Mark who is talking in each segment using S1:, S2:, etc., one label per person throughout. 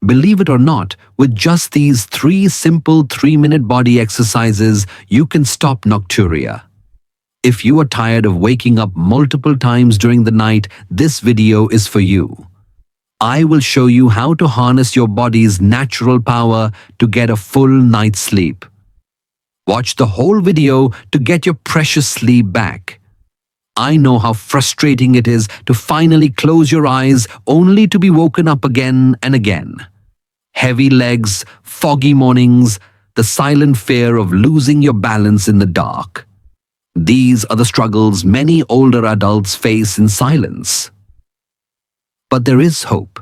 S1: Believe it or not, with just these 3 simple 3-minute body exercises, you can stop nocturia. If you are tired of waking up multiple times during the night, this video is for you. I will show you how to harness your body's natural power to get a full night's sleep. Watch the whole video to get your precious sleep back. I know how frustrating it is to finally close your eyes only to be woken up again and again. Heavy legs, foggy mornings, the silent fear of losing your balance in the dark. These are the struggles many older adults face in silence. But there is hope.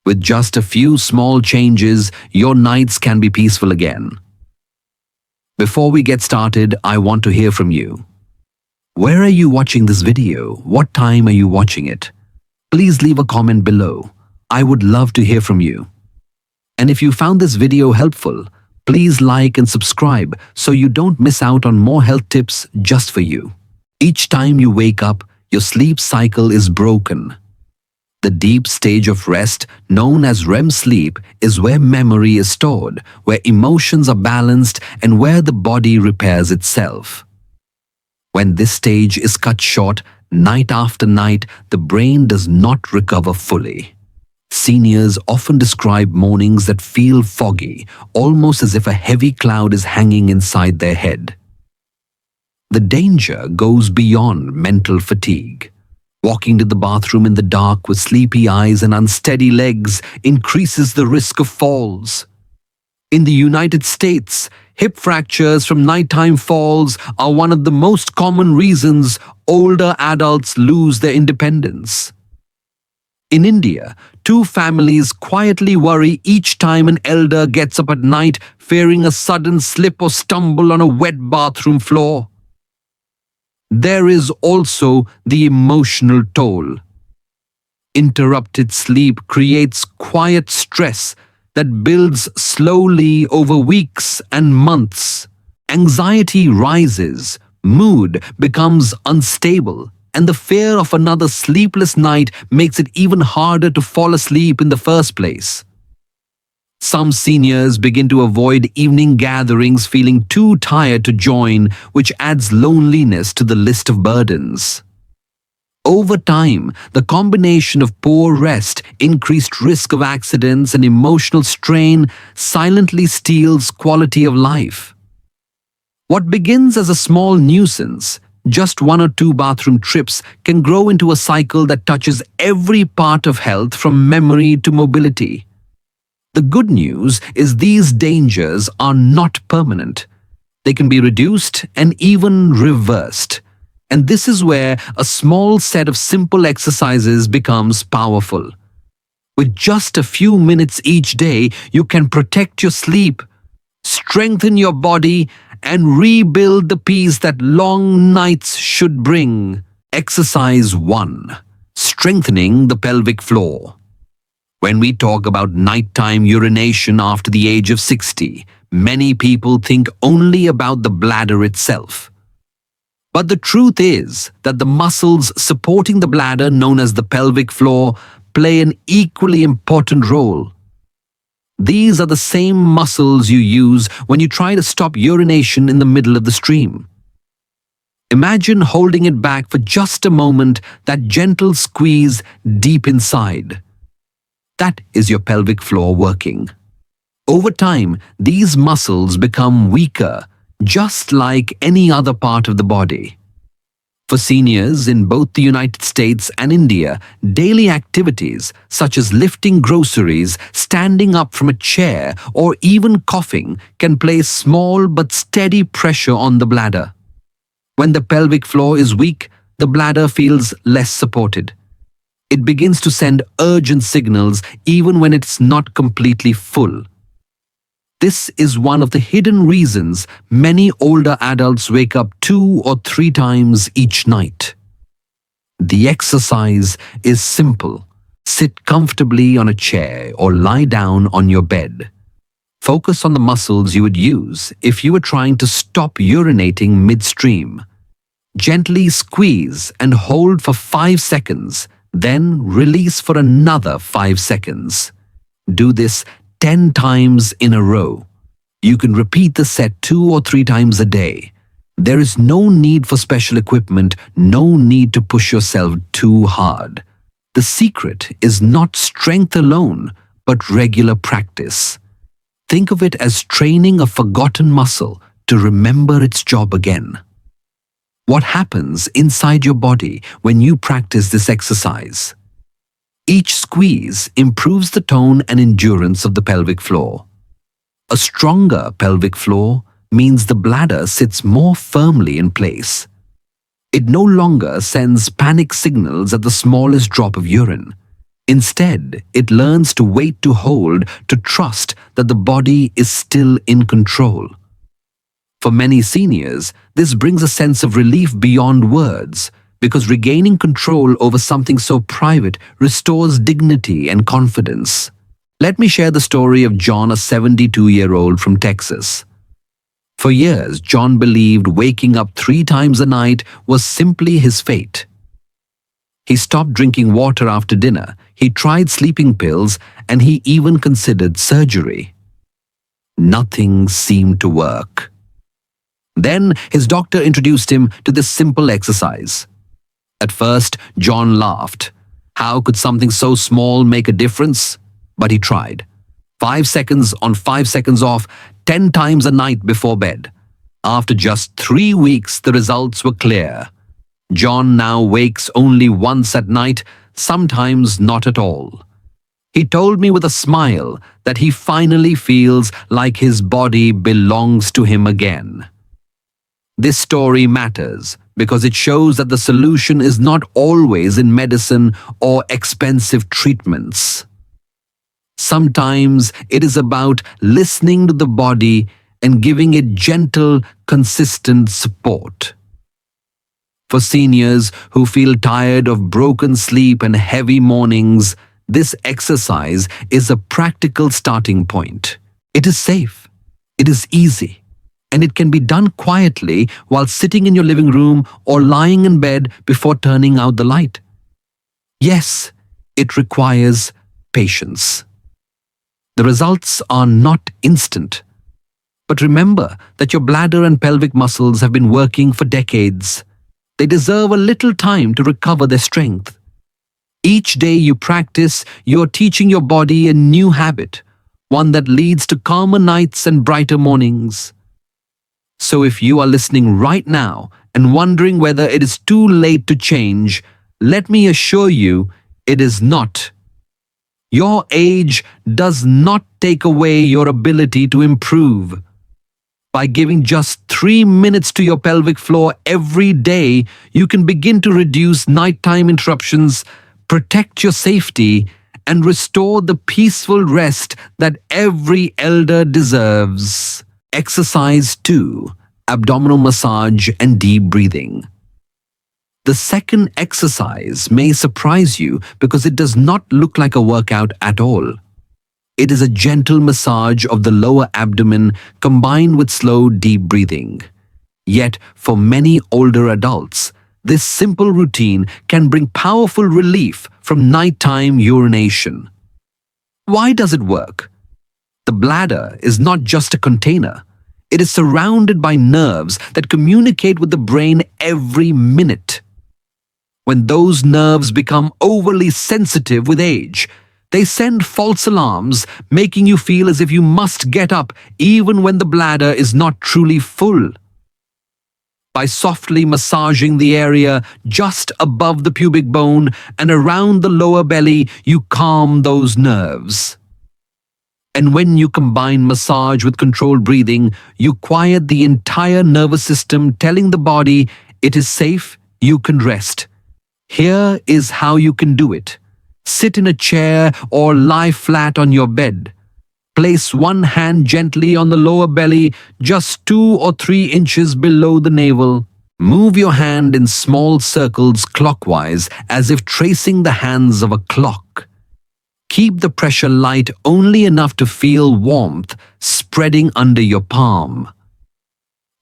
S1: With just a few small changes, your nights can be peaceful again. Before we get started, I want to hear from you. Where are you watching this video? What time are you watching it? Please leave a comment below. I would love to hear from you. And if you found this video helpful, please like and subscribe so you don't miss out on more health tips just for you. Each time you wake up, your sleep cycle is broken. The deep stage of rest, known as REM sleep, is where memory is stored, where emotions are balanced, and where the body repairs itself. When this stage is cut short, night after night, the brain does not recover fully. Seniors often describe mornings that feel foggy, almost as if a heavy cloud is hanging inside their head. The danger goes beyond mental fatigue. Walking to the bathroom in the dark with sleepy eyes and unsteady legs increases the risk of falls. In the United States, hip fractures from nighttime falls are one of the most common reasons older adults lose their independence. In India, 2 families quietly worry each time an elder gets up at night fearing a sudden slip or stumble on a wet bathroom floor. There is also the emotional toll. Interrupted sleep creates quiet stress that builds slowly over weeks and months. Anxiety rises, mood becomes unstable, and the fear of another sleepless night makes it even harder to fall asleep in the first place. Some seniors begin to avoid evening gatherings feeling too tired to join, which adds loneliness to the list of burdens. Over time, the combination of poor rest, increased risk of accidents, and emotional strain silently steals quality of life. What begins as a small nuisance, just 1 or 2 bathroom trips, can grow into a cycle that touches every part of health from memory to mobility. The good news is these dangers are not permanent. They can be reduced and even reversed. And this is where a small set of simple exercises becomes powerful. With just a few minutes each day, you can protect your sleep, strengthen your body, and rebuild the peace that long nights should bring. Exercise 1. Strengthening the pelvic floor. When we talk about nighttime urination after the age of 60, many people think only about the bladder itself. But the truth is that the muscles supporting the bladder, known as the pelvic floor, play an equally important role. These are the same muscles you use when you try to stop urination in the middle of the stream. Imagine holding it back for just a moment, that gentle squeeze deep inside. That is your pelvic floor working. Over time, these muscles become weaker, just like any other part of the body. For seniors in both the United States and India, daily activities such as lifting groceries, standing up from a chair, or even coughing can place small but steady pressure on the bladder. When the pelvic floor is weak, the bladder feels less supported. It begins to send urgent signals even when it's not completely full. This is one of the hidden reasons many older adults wake up 2 or 3 times each night. The exercise is simple. Sit comfortably on a chair or lie down on your bed. Focus on the muscles you would use if you were trying to stop urinating midstream. Gently squeeze and hold for 5 seconds, then release for another 5 seconds. Do this 10 times in a row. You can repeat the set 2 or 3 times a day. There is no need for special equipment, no need to push yourself too hard. The secret is not strength alone, but regular practice. Think of it as training a forgotten muscle to remember its job again. What happens inside your body when you practice this exercise? Each squeeze improves the tone and endurance of the pelvic floor. A stronger pelvic floor means the bladder sits more firmly in place. It no longer sends panic signals at the smallest drop of urine. Instead, it learns to wait, to hold, to trust that the body is still in control. For many seniors, this brings a sense of relief beyond words, because regaining control over something so private restores dignity and confidence. Let me share the story of John, a 72-year-old from Texas. For years, John believed waking up 3 times a night was simply his fate. He stopped drinking water after dinner, he tried sleeping pills, and he even considered surgery. Nothing seemed to work. Then his doctor introduced him to this simple exercise. At first, John laughed. How could something so small make a difference? But he tried. 5 seconds on, 5 seconds off, 10 times a night before bed. After just 3 weeks, the results were clear. John now wakes only once at night, sometimes not at all. He told me with a smile that he finally feels like his body belongs to him again. This story matters because it shows that the solution is not always in medicine or expensive treatments. Sometimes it is about listening to the body and giving it gentle, consistent support. For seniors who feel tired of broken sleep and heavy mornings, this exercise is a practical starting point. It is safe, it is easy, and it can be done quietly while sitting in your living room or lying in bed before turning out the light. Yes, it requires patience. The results are not instant. But remember that your bladder and pelvic muscles have been working for decades. They deserve a little time to recover their strength. Each day you practice, you are teaching your body a new habit, one that leads to calmer nights and brighter mornings. So if you are listening right now and wondering whether it is too late to change, let me assure you, it is not. Your age does not take away your ability to improve. By giving just 3 minutes to your pelvic floor every day, you can begin to reduce nighttime interruptions, protect your safety, and restore the peaceful rest that every elder deserves. Exercise 2. Abdominal massage and deep breathing. The second exercise may surprise you because it does not look like a workout at all. It is a gentle massage of the lower abdomen combined with slow, deep breathing. Yet, for many older adults, this simple routine can bring powerful relief from nighttime urination. Why does it work? The bladder is not just a container. It is surrounded by nerves that communicate with the brain every minute. When those nerves become overly sensitive with age, they send false alarms, making you feel as if you must get up even when the bladder is not truly full. By softly massaging the area just above the pubic bone and around the lower belly, you calm those nerves. And when you combine massage with controlled breathing, you quiet the entire nervous system, telling the body it is safe, you can rest. Here is how you can do it. Sit in a chair or lie flat on your bed. Place one hand gently on the lower belly, just 2 or 3 inches below the navel. Move your hand in small circles clockwise, as if tracing the hands of a clock. Keep the pressure light only enough to feel warmth spreading under your palm.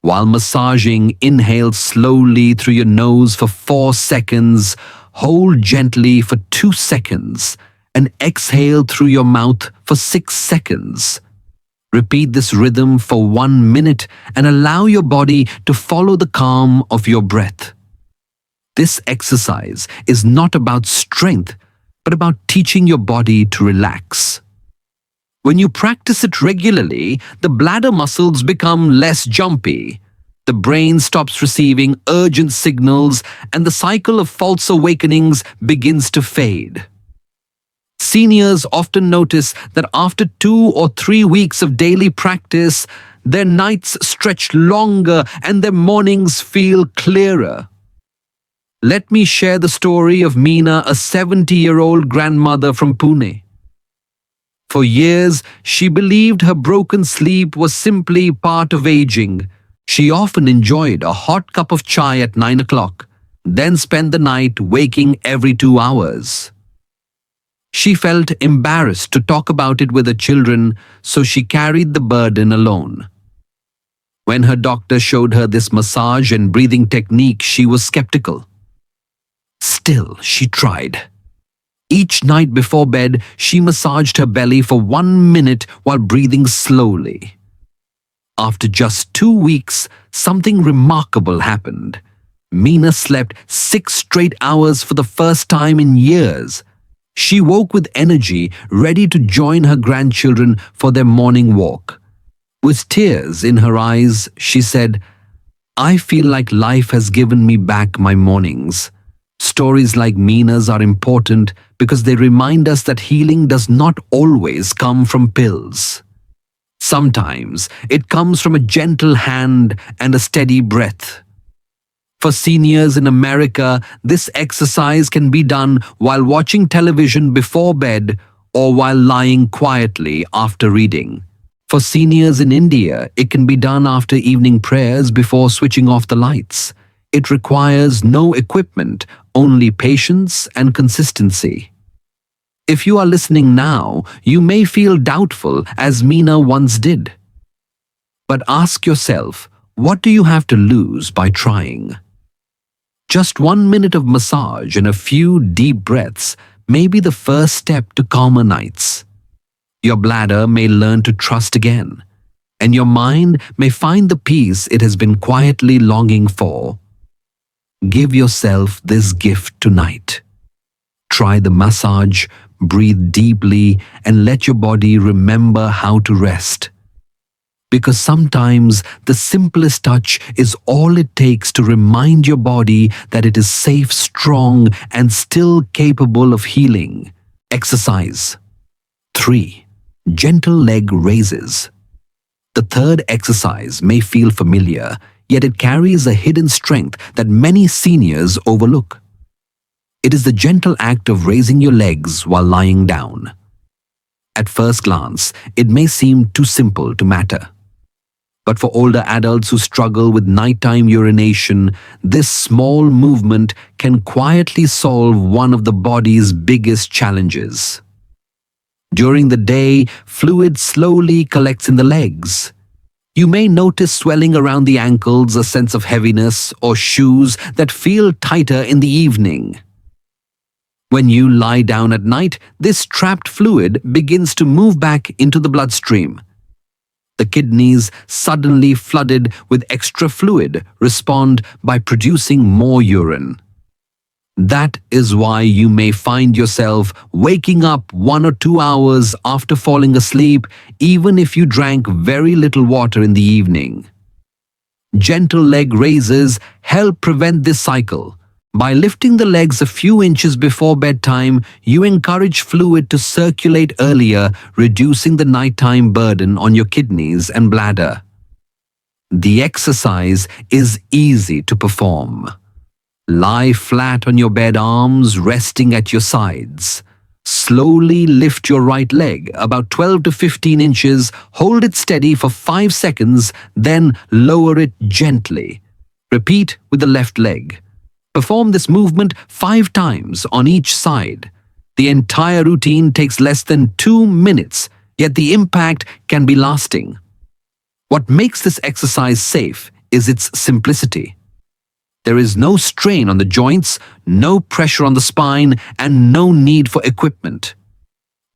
S1: While massaging, inhale slowly through your nose for 4 seconds, hold gently for 2 seconds, and exhale through your mouth for 6 seconds. Repeat this rhythm for 1 minute and allow your body to follow the calm of your breath. This exercise is not about strength, but about teaching your body to relax. When you practice it regularly, the bladder muscles become less jumpy. The brain stops receiving urgent signals and the cycle of false awakenings begins to fade. Seniors often notice that after 2 or 3 weeks of daily practice, their nights stretch longer and their mornings feel clearer. Let me share the story of Meena, a 70-year-old grandmother from Pune. For years, she believed her broken sleep was simply part of aging. She often enjoyed a hot cup of chai at 9 o'clock, then spent the night waking every 2 hours. She felt embarrassed to talk about it with her children, so she carried the burden alone. When her doctor showed her this massage and breathing technique, she was skeptical. Still, she tried. Each night before bed, she massaged her belly for 1 minute while breathing slowly. After just 2 weeks, something remarkable happened. Meena slept 6 straight hours for the first time in years. She woke with energy, ready to join her grandchildren for their morning walk. With tears in her eyes, she said, "I feel like life has given me back my mornings." Stories like Meena's are important because they remind us that healing does not always come from pills. Sometimes it comes from a gentle hand and a steady breath. For seniors in America, this exercise can be done while watching television before bed or while lying quietly after reading. For seniors in India, it can be done after evening prayers before switching off the lights. It requires no equipment, only patience and consistency. If you are listening now, you may feel doubtful as Meena once did. But ask yourself, what do you have to lose by trying? Just 1 minute of massage and a few deep breaths may be the first step to calmer nights. Your bladder may learn to trust again, and your mind may find the peace it has been quietly longing for. Give yourself this gift tonight. Try the massage, breathe deeply, and let your body remember how to rest. Because sometimes the simplest touch is all it takes to remind your body that it is safe, strong, and still capable of healing. Exercise 3. Gentle leg raises. The third exercise may feel familiar, yet it carries a hidden strength that many seniors overlook. It is the gentle act of raising your legs while lying down. At first glance, it may seem too simple to matter. But for older adults who struggle with nighttime urination, this small movement can quietly solve one of the body's biggest challenges. During the day, fluid slowly collects in the legs. You may notice swelling around the ankles, a sense of heaviness, or shoes that feel tighter in the evening. When you lie down at night, this trapped fluid begins to move back into the bloodstream. The kidneys, suddenly flooded with extra fluid, respond by producing more urine. That is why you may find yourself waking up 1 or 2 hours after falling asleep, even if you drank very little water in the evening. Gentle leg raises help prevent this cycle. By lifting the legs a few inches before bedtime, you encourage fluid to circulate earlier, reducing the nighttime burden on your kidneys and bladder. The exercise is easy to perform. Lie flat on your bed, arms resting at your sides. Slowly lift your right leg about 12 to 15 inches, hold it steady for 5 seconds, then lower it gently. Repeat with the left leg. Perform this movement 5 times on each side. The entire routine takes less than 2 minutes, yet the impact can be lasting. What makes this exercise safe is its simplicity. There is no strain on the joints, no pressure on the spine, and no need for equipment.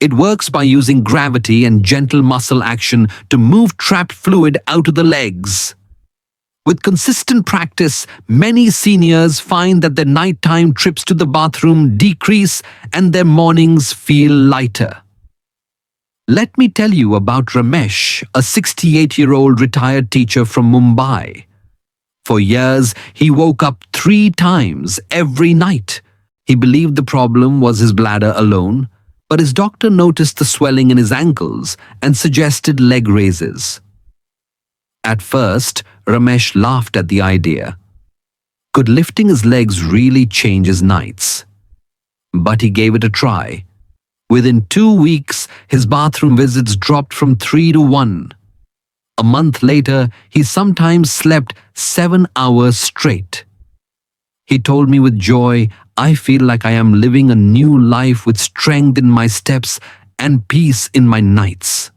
S1: It works by using gravity and gentle muscle action to move trapped fluid out of the legs. With consistent practice, many seniors find that their nighttime trips to the bathroom decrease and their mornings feel lighter. Let me tell you about Ramesh, a 68-year-old retired teacher from Mumbai. For years, he woke up 3 times every night. He believed the problem was his bladder alone, but his doctor noticed the swelling in his ankles and suggested leg raises. At first, Ramesh laughed at the idea. Could lifting his legs really change his nights? But he gave it a try. Within 2 weeks, his bathroom visits dropped from 3 to 1. A month later, he sometimes slept 7 hours straight. He told me with joy, "I feel like I am living a new life with strength in my steps and peace in my nights."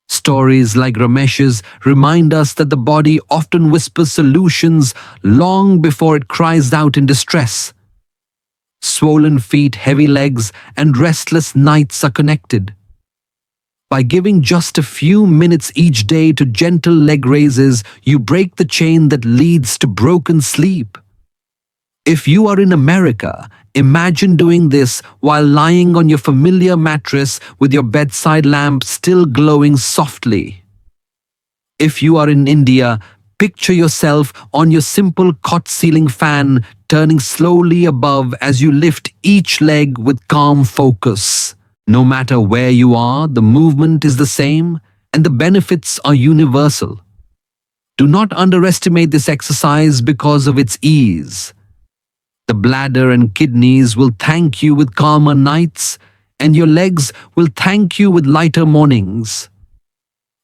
S1: Stories like Ramesh's remind us that the body often whispers solutions long before it cries out in distress. Swollen feet, heavy legs, and restless nights are connected. By giving just a few minutes each day to gentle leg raises, you break the chain that leads to broken sleep. If you are in America, imagine doing this while lying on your familiar mattress with your bedside lamp still glowing softly. If you are in India, picture yourself on your simple cot ceiling fan turning slowly above as you lift each leg with calm focus. No matter where you are, the movement is the same and the benefits are universal. Do not underestimate this exercise because of its ease. The bladder and kidneys will thank you with calmer nights, and your legs will thank you with lighter mornings.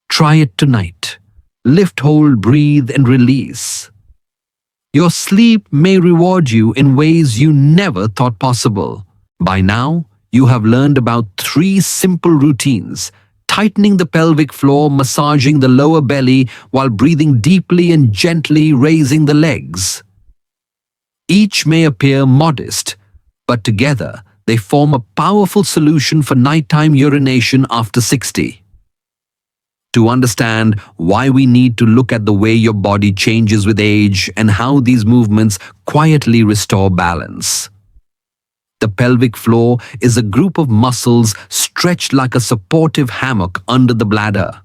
S1: Try it tonight. Lift, hold, breathe, and release. Your sleep may reward you in ways you never thought possible. By now, you have learned about 3 simple routines: tightening the pelvic floor, massaging the lower belly, while breathing deeply and gently raising the legs. Each may appear modest, but together they form a powerful solution for nighttime urination after 60. To understand why we need to look at the way your body changes with age and how these movements quietly restore balance. The pelvic floor is a group of muscles stretched like a supportive hammock under the bladder.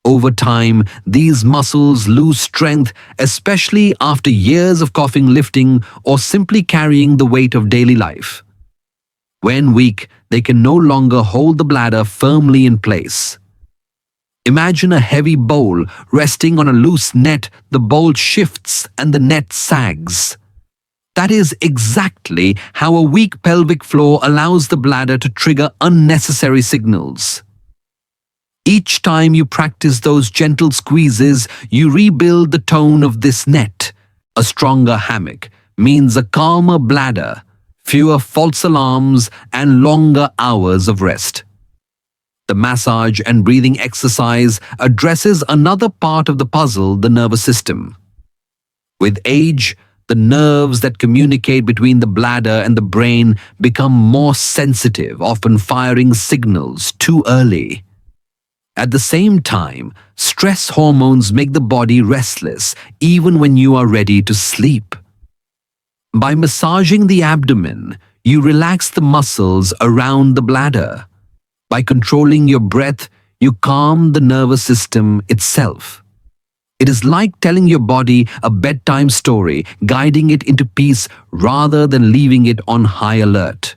S1: Over time, these muscles lose strength, especially after years of coughing, lifting, or simply carrying the weight of daily life. When weak, they can no longer hold the bladder firmly in place. Imagine a heavy bowl resting on a loose net. The bowl shifts and the net sags. That is exactly how a weak pelvic floor allows the bladder to trigger unnecessary signals. Each time you practice those gentle squeezes, you rebuild the tone of this net. A stronger hammock means a calmer bladder, fewer false alarms, and longer hours of rest. The massage and breathing exercise addresses another part of the puzzle, the nervous system. With age, the nerves that communicate between the bladder and the brain become more sensitive, often firing signals too early. At the same time, stress hormones make the body restless even when you are ready to sleep. By massaging the abdomen, you relax the muscles around the bladder. By controlling your breath, you calm the nervous system itself. It is like telling your body a bedtime story, guiding it into peace rather than leaving it on high alert.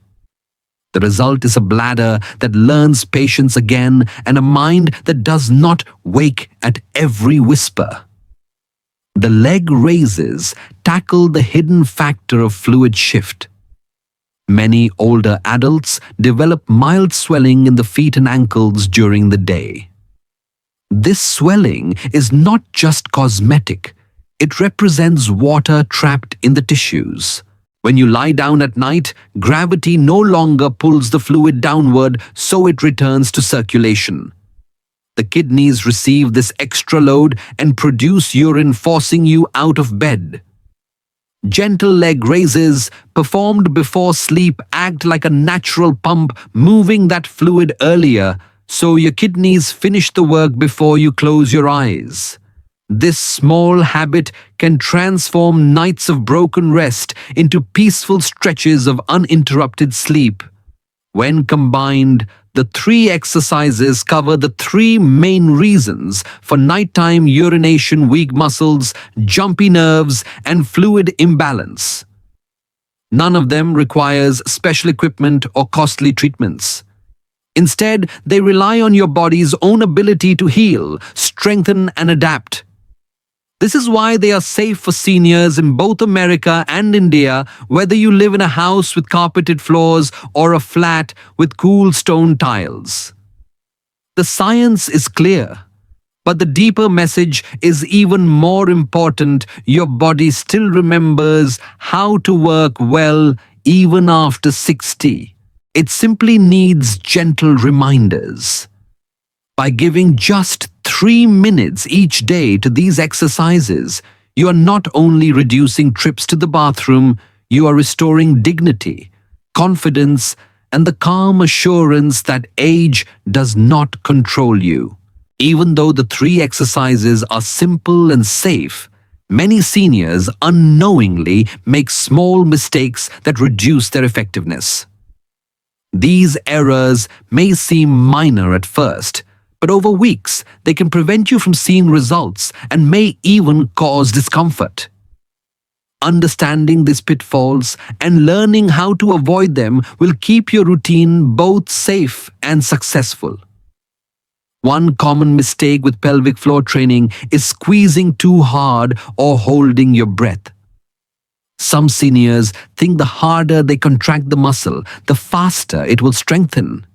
S1: The result is a bladder that learns patience again and a mind that does not wake at every whisper. The leg raises tackle the hidden factor of fluid shift. Many older adults develop mild swelling in the feet and ankles during the day. This swelling is not just cosmetic. It represents water trapped in the tissues. When you lie down at night, gravity no longer pulls the fluid downward, so it returns to circulation. The kidneys receive this extra load and produce urine, forcing you out of bed. Gentle leg raises, performed before sleep, act like a natural pump, moving that fluid earlier, so your kidneys finish the work before you close your eyes. This small habit can transform nights of broken rest into peaceful stretches of uninterrupted sleep. When combined, the three exercises cover the three main reasons for nighttime urination: weak muscles, jumpy nerves, and fluid imbalance. None of them requires special equipment or costly treatments. Instead, they rely on your body's own ability to heal, strengthen, and adapt. This is why they are safe for seniors in both America and India, whether you live in a house with carpeted floors or a flat with cool stone tiles. The science is clear, but the deeper message is even more important. Your body still remembers how to work well even after 60. It simply needs gentle reminders. By giving just 3 minutes each day to these exercises, you are not only reducing trips to the bathroom, you are restoring dignity, confidence, and the calm assurance that age does not control you. Even though the 3 exercises are simple and safe, many seniors unknowingly make small mistakes that reduce their effectiveness. These errors may seem minor at first, but over weeks, they can prevent you from seeing results and may even cause discomfort. Understanding these pitfalls and learning how to avoid them will keep your routine both safe and successful. One common mistake with pelvic floor training is squeezing too hard or holding your breath. Some seniors think the harder they contract the muscle, the faster it will strengthen.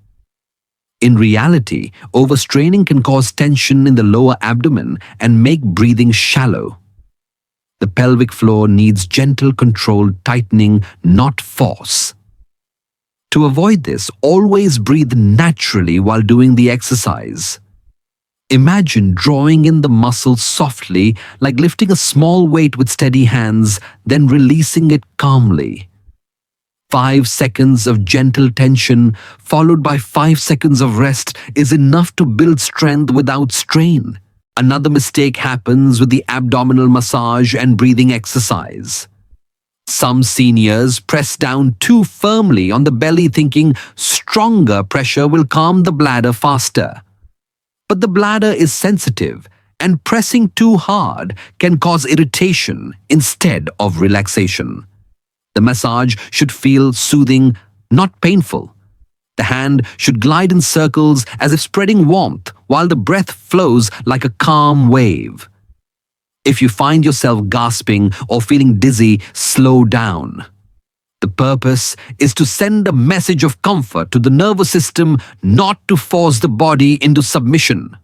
S1: In reality, overstraining can cause tension in the lower abdomen and make breathing shallow. The pelvic floor needs gentle, controlled tightening, not force. To avoid this, always breathe naturally while doing the exercise. Imagine drawing in the muscles softly, like lifting a small weight with steady hands, then releasing it calmly. 5 seconds of gentle tension followed by 5 seconds of rest is enough to build strength without strain. Another mistake happens with the abdominal massage and breathing exercise. Some seniors press down too firmly on the belly, thinking stronger pressure will calm the bladder faster. But the bladder is sensitive, and pressing too hard can cause irritation instead of relaxation. The massage should feel soothing, not painful. The hand should glide in circles as if spreading warmth, while the breath flows like a calm wave. If you find yourself gasping or feeling dizzy, slow down. The purpose is to send a message of comfort to the nervous system, not to force the body into submission.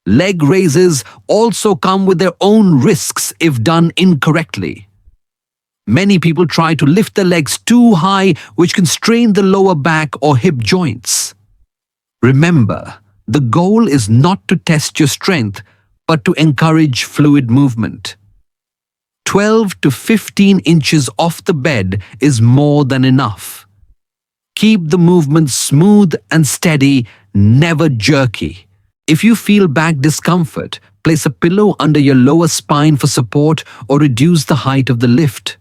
S1: Leg raises also come with their own risks if done incorrectly. Many people try to lift their legs too high, which can strain the lower back or hip joints. Remember, the goal is not to test your strength, but to encourage fluid movement. 12 to 15 inches off the bed is more than enough. Keep the movement smooth and steady, never jerky. If you feel back discomfort, place a pillow under your lower spine for support or reduce the height of the lift.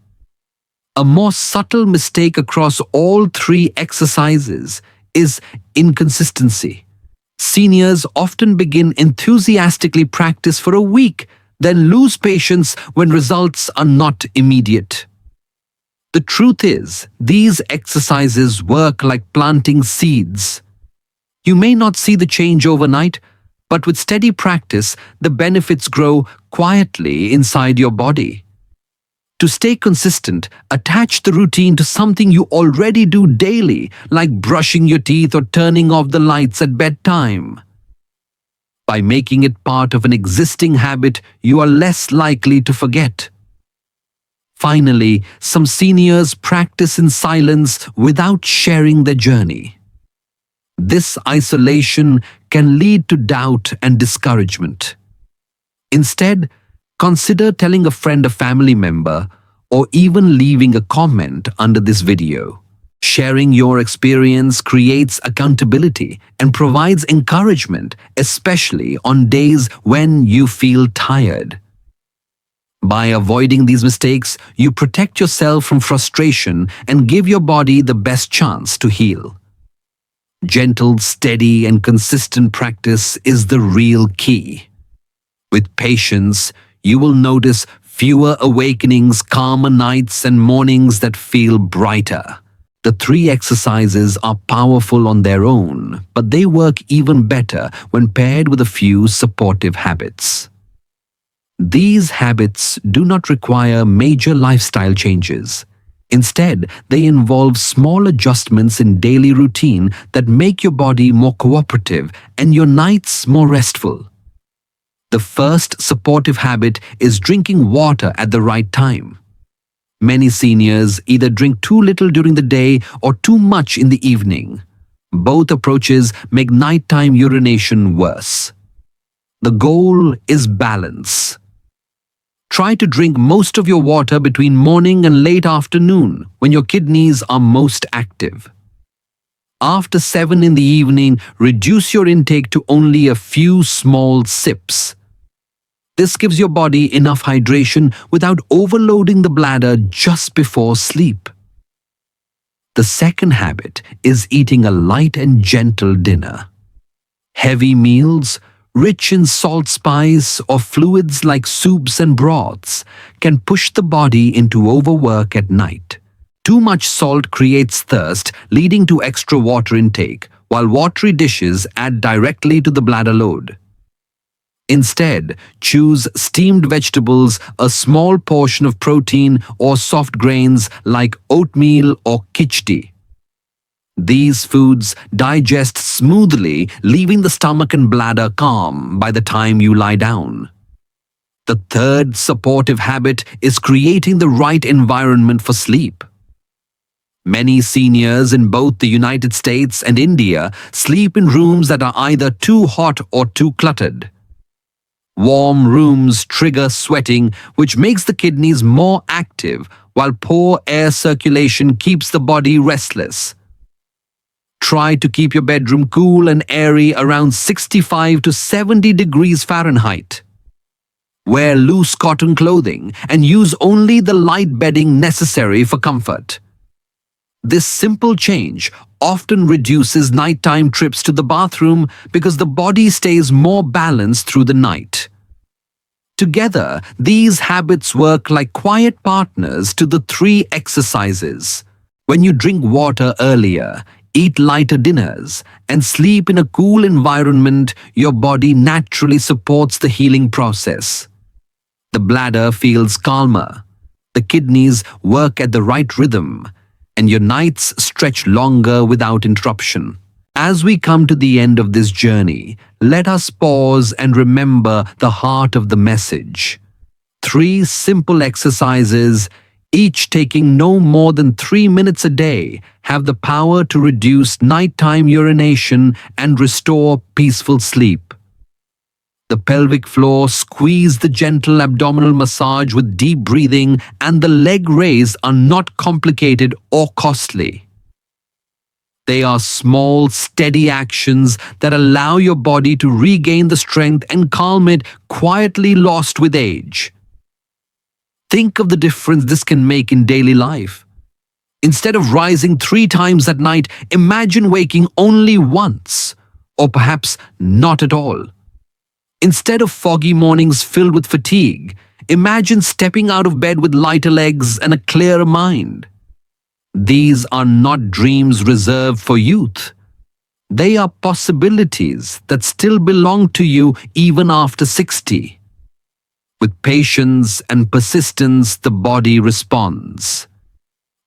S1: A more subtle mistake across all 3 exercises is inconsistency. Seniors often begin enthusiastically practice for a week, then lose patience when results are not immediate. The truth is, these exercises work like planting seeds. You may not see the change overnight, but with steady practice, the benefits grow quietly inside your body. To stay consistent, attach the routine to something you already do daily, like brushing your teeth or turning off the lights at bedtime. By making it part of an existing habit, you are less likely to forget. Finally, some seniors practice in silence without sharing their journey. This isolation can lead to doubt and discouragement. Instead, consider telling a friend or family member, or even leaving a comment under this video. Sharing your experience creates accountability and provides encouragement, especially on days when you feel tired. By avoiding these mistakes, you protect yourself from frustration and give your body the best chance to heal. Gentle, steady, and consistent practice is the real key. With patience, you will notice fewer awakenings, calmer nights, and mornings that feel brighter. The 3 exercises are powerful on their own, but they work even better when paired with a few supportive habits. These habits do not require major lifestyle changes. Instead, they involve small adjustments in daily routine that make your body more cooperative and your nights more restful. The first supportive habit is drinking water at the right time. Many seniors either drink too little during the day or too much in the evening. Both approaches make nighttime urination worse. The goal is balance. Try to drink most of your water between morning and late afternoon when your kidneys are most active. After 7 in the evening, reduce your intake to only a few small sips. This gives your body enough hydration without overloading the bladder just before sleep. The second habit is eating a light and gentle dinner. Heavy meals, rich in salt, spice, or fluids like soups and broths, can push the body into overwork at night. Too much salt creates thirst, leading to extra water intake, while watery dishes add directly to the bladder load. Instead, choose steamed vegetables, a small portion of protein, or soft grains like oatmeal or khichdi. These foods digest smoothly, leaving the stomach and bladder calm by the time you lie down. The third supportive habit is creating the right environment for sleep. Many seniors in both the United States and India sleep in rooms that are either too hot or too cluttered. Warm rooms trigger sweating, which makes the kidneys more active, while poor air circulation keeps the body restless. Try to keep your bedroom cool and airy around 65 to 70 degrees Fahrenheit. Wear loose cotton clothing and use only the light bedding necessary for comfort. This simple change often reduces nighttime trips to the bathroom because the body stays more balanced through the night. Together, these habits work like quiet partners to the 3 exercises. When you drink water earlier, eat lighter dinners, and sleep in a cool environment, your body naturally supports the healing process. The bladder feels calmer, the kidneys work at the right rhythm, and your nights stretch longer without interruption. As we come to the end of this journey, let us pause and remember the heart of the message. 3 simple exercises, each taking no more than 3 minutes a day, have the power to reduce nighttime urination and restore peaceful sleep. The pelvic floor, squeeze the gentle abdominal massage with deep breathing, and the leg raise are not complicated or costly. They are small, steady actions that allow your body to regain the strength and calm it quietly lost with age. Think of the difference this can make in daily life. Instead of rising 3 times at night, imagine waking only once, or perhaps not at all. Instead of foggy mornings filled with fatigue, imagine stepping out of bed with lighter legs and a clearer mind. These are not dreams reserved for youth. They are possibilities that still belong to you even after 60. With patience and persistence, the body responds.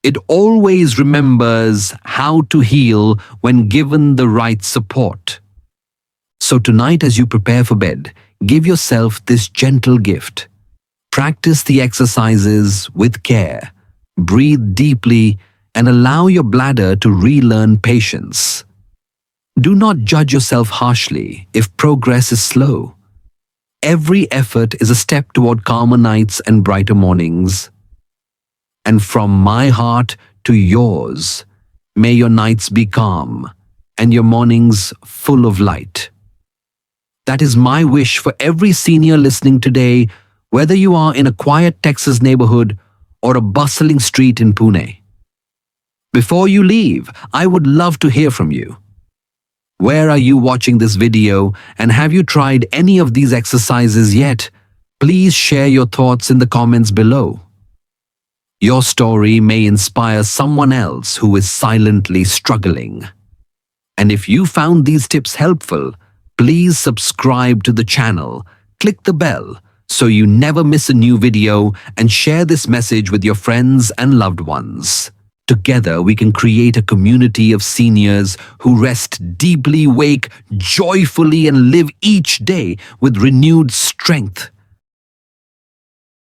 S1: It always remembers how to heal when given the right support. So tonight, as you prepare for bed, give yourself this gentle gift. Practice the exercises with care. Breathe deeply and allow your bladder to relearn patience. Do not judge yourself harshly if progress is slow. Every effort is a step toward calmer nights and brighter mornings. And from my heart to yours, may your nights be calm and your mornings full of light. That is my wish for every senior listening today, whether you are in a quiet Texas neighborhood or a bustling street in Pune. Before you leave, I would love to hear from you. Where are you watching this video, and have you tried any of these exercises yet? Please share your thoughts in the comments below. Your story may inspire someone else who is silently struggling. And if you found these tips helpful, please subscribe to the channel, click the bell so you never miss a new video, and share this message with your friends and loved ones. Together we can create a community of seniors who rest deeply, wake joyfully, and live each day with renewed strength.